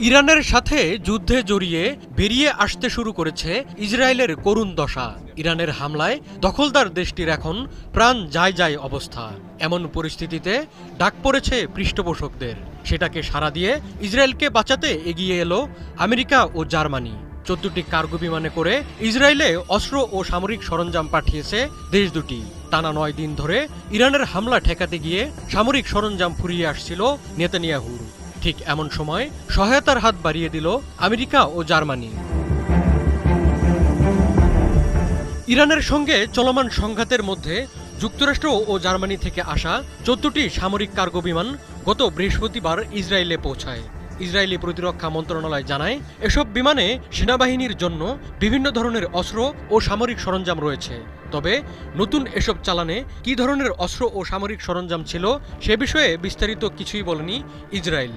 ইরানের সাথে যুদ্ধে জড়িয়ে বেরিয়ে আসতে শুরু করেছে ইসরায়েলের করুণ দশা। ইরানের হামলায় দখলদার দেশটির এখন প্রাণ যায় যায় অবস্থা। এমন পরিস্থিতিতে ডাক পড়েছে পৃষ্ঠপোষকদের। সেটাকে সাড়া দিয়ে ইসরায়েলকে বাঁচাতে এগিয়ে এলো আমেরিকা ও জার্মানি। 14টি কার্গো বিমানে করে ইসরায়েলে অস্ত্র ও সামরিক সরঞ্জাম পাঠিয়েছে দেশ দুটি। টানা 9 দিন ধরে ইরানের হামলা ঠেকাতে গিয়ে সামরিক সরঞ্জাম ফুরিয়ে আসছিল নেতানিয়াহুর। ঠিক এমন সময় সহায়তার হাত বাড়িয়ে দিল আমেরিকা ও জার্মানি। ইরানের সঙ্গে চলমান সংঘাতের মধ্যে যুক্তরাষ্ট্র ও জার্মানি থেকে আসা 14টি সামরিক কার্গো বিমান গত বৃহস্পতিবার ইসরায়েলে পৌঁছায়। ইসরায়েলি প্রতিরক্ষা মন্ত্রণালয় জানায়, এসব বিমানে সেনাবাহিনীর জন্য বিভিন্ন ধরনের অস্ত্র ও সামরিক সরঞ্জাম রয়েছে। তবে নতুন এসব চালানে কী ধরনের অস্ত্র ও সামরিক সরঞ্জাম ছিল সে বিষয়ে বিস্তারিত কিছুই বলেনি ইসরায়েল।